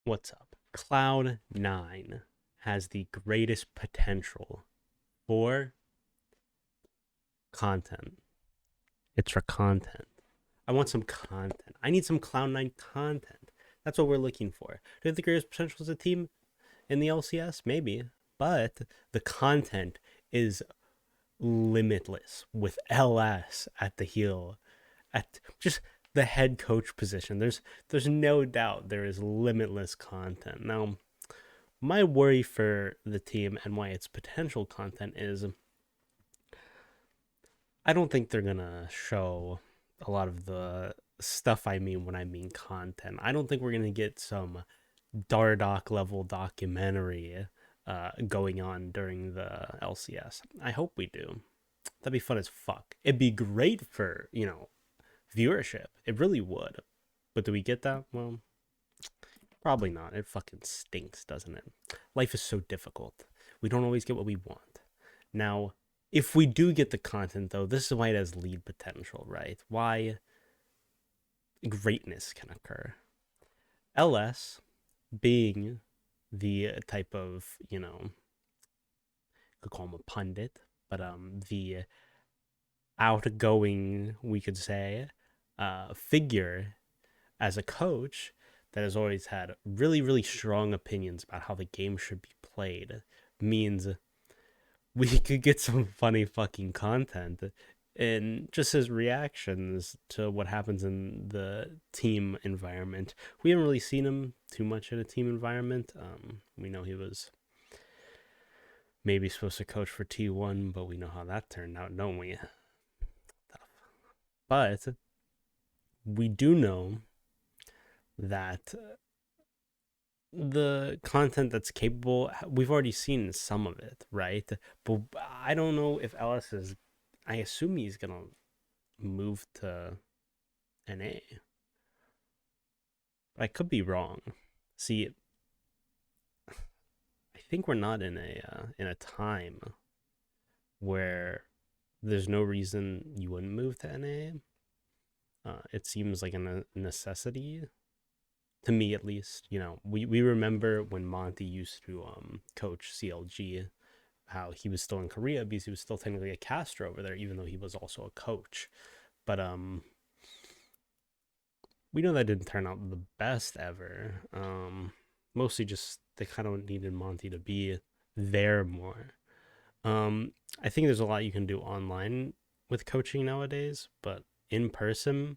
What's up? Cloud9 has the greatest potential for content. It's for content. I want some content. I need some Cloud9 content. That's what we're looking for. Do they have the greatest potential as a team in the LCS? Maybe. But the content is limitless with LS at the heel, at just the head coach position. There's no doubt there is limitless content. Now, my worry for the team and why it's potential content is I don't think they're gonna show a lot of the stuff I mean when I mean content. I don't think we're gonna get some Dardoc level documentary going on during the LCS. I hope we do. That'd be fun as fuck. It'd be great for, viewership. It really would. But do we get that? Well, probably not. It fucking stinks, doesn't it? Life is so difficult. We don't always get what we want. Now, if we do get the content, though, this is why it has lead potential, right? Why greatness can occur. LS being the type of, could call him a pundit, but the outgoing, we could say, figure as a coach that has always had really, really strong opinions about how the game should be played means we could get some funny fucking content and just his reactions to what happens in the team environment. We haven't really seen him too much in a team environment. We know he was maybe supposed to coach for T1, but we know how that turned out, don't we? But we do know that the content that's capable, we've already seen some of it, right? But I don't know if LS is, I assume he's gonna move to NA. But I could be wrong. See, I think we're not in a time where there's no reason you wouldn't move to NA. It seems like a necessity to me, at least. We remember when Monty used to coach CLG, how he was still in Korea because he was still technically a caster over there, even though he was also a coach. But we know that didn't turn out the best ever. Mostly just they kind of needed Monty to be there more. I think there's a lot you can do online with coaching nowadays, but in person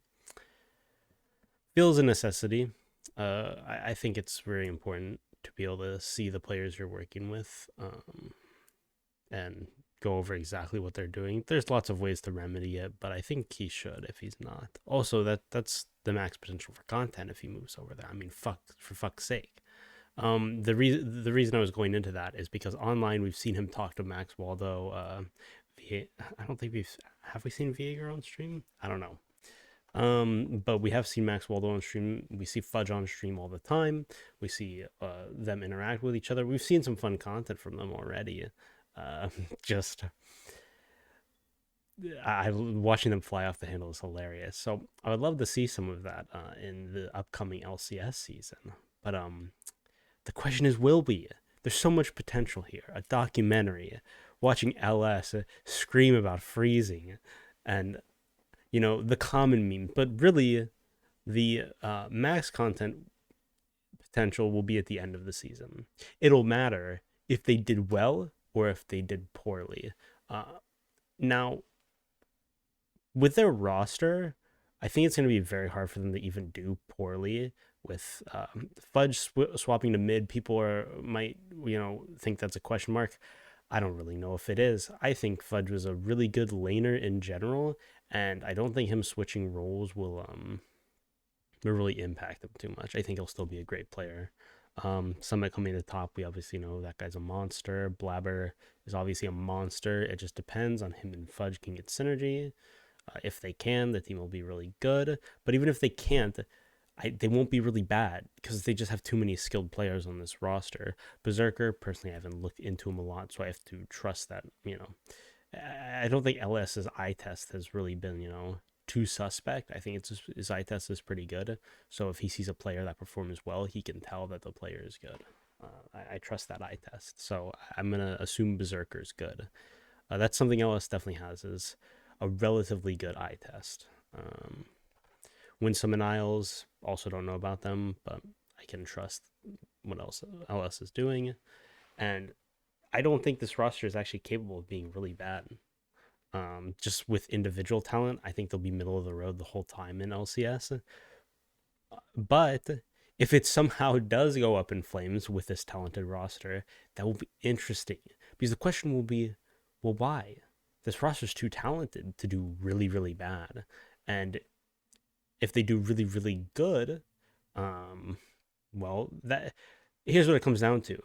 feels a necessity. I think it's very important to be able to see the players you're working with, and go over exactly what they're doing. There's lots of ways to remedy it, but I think he should if he's not. Also, that's the max potential for content if he moves over there. I mean, for fuck's sake. The reason I was going into that is because online we've seen him talk to Max Waldo. I don't think have we seen Viega on stream? I don't know. But we have seen Max Waldo on stream. We see Fudge on stream all the time. We see them interact with each other. We've seen some fun content from them already. Just watching them fly off the handle is hilarious. So I would love to see some of that in the upcoming LCS season. But the question is, will we? There's so much potential here. A documentary, watching LS scream about freezing, and the common meme. But really, the max content potential will be at the end of the season. It'll matter if they did well or if they did poorly. Now, with their roster, I think it's going to be very hard for them to even do poorly. With Fudge swapping to mid, people might think that's a question mark. I don't really know if it is. I think Fudge was a really good laner in general, and I don't think him switching roles will really impact him too much. I think he'll still be a great player. Summit coming to the top, we obviously know that guy's a monster. Blabber is obviously a monster. It just depends on him and Fudge can get synergy. If they can, the team will be really good. But even if they can't, they won't be really bad because they just have too many skilled players on this roster. Berserker, personally, I haven't looked into him a lot, so I have to trust that, I don't think LS's eye test has really been, too suspect. I think his eye test is pretty good. So if he sees a player that performs well, he can tell that the player is good. I trust that eye test. So I'm gonna assume Berserker's good. That's something LS definitely has, is a relatively good eye test. Winsome and Isles, also don't know about them, but I can trust what else LS is doing. And I don't think this roster is actually capable of being really bad. Just with individual talent, I think they'll be middle of the road the whole time in LCS. But if it somehow does go up in flames with this talented roster, that will be interesting. Because the question will be, well, why? This roster's too talented to do really, really bad. And if they do really, really good, well, that here's what it comes down to.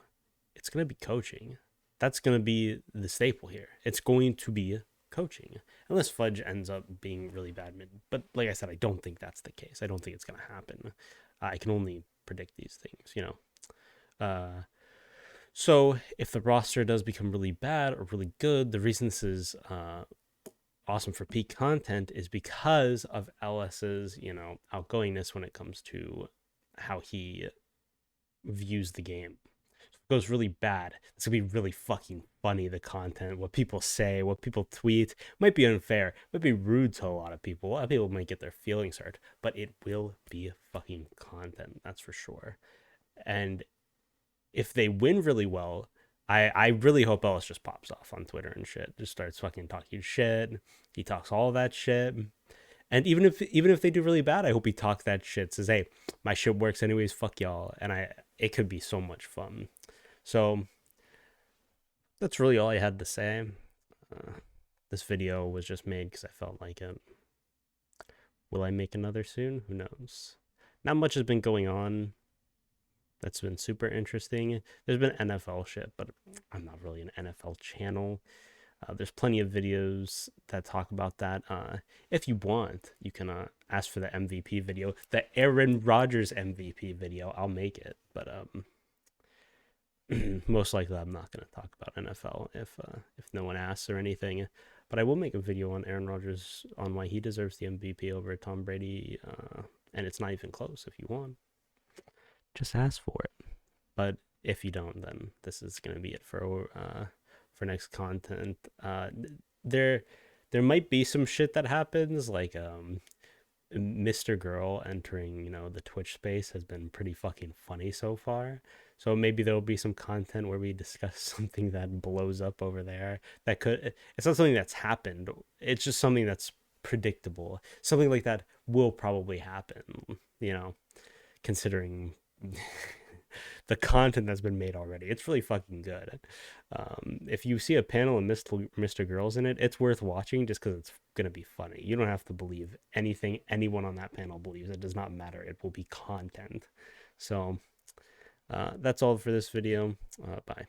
It's going to be coaching. That's going to be the staple here. It's going to be coaching, unless Fudge ends up being really bad mid. But like I said, I don't think that's the case. I don't think it's going to happen. I can only predict these things, you know. So if the roster does become really bad or really good, the reason this is awesome for peak content is because of LS's, you know, outgoingness when it comes to how he views the game. If it goes really bad, it's gonna be really fucking funny. The content, what people say, what people tweet, might be unfair, might be rude to a lot of people. A lot of people might get their feelings hurt, but it will be fucking content, that's for sure. And if they win really well, I really hope Ellis just pops off on Twitter and shit. Just starts fucking talking shit. He talks all that shit. And even if they do really bad, I hope he talks that shit. Says, hey, my shit works anyways, fuck y'all. And it could be so much fun. So that's really all I had to say. This video was just made because I felt like it. Will I make another soon? Who knows? Not much has been going on that's been super interesting. There's been NFL shit, but I'm not really an NFL channel. There's plenty of videos that talk about that. If you want, you can ask for the MVP video, the Aaron Rodgers MVP video. I'll make it, but most likely I'm not going to talk about NFL if no one asks or anything. But I will make a video on Aaron Rodgers, on why he deserves the MVP over Tom Brady, and it's not even close. If you want, just ask for it. But if you don't, then this is going to be it for next content. There might be some shit that happens, like Mr. Girl entering, you know, the Twitch space has been pretty fucking funny so far. So maybe there'll be some content where we discuss something that blows up over there. That could, it's not something that's happened. It's just something that's predictable. Something like that will probably happen, you know, considering the content that's been made already. It's really fucking good. If you see a panel and Mr. Girls in it, it's worth watching just because it's going to be funny. You don't have to believe anything anyone on that panel believes. It does not matter. It will be content. So that's all for this video. Bye.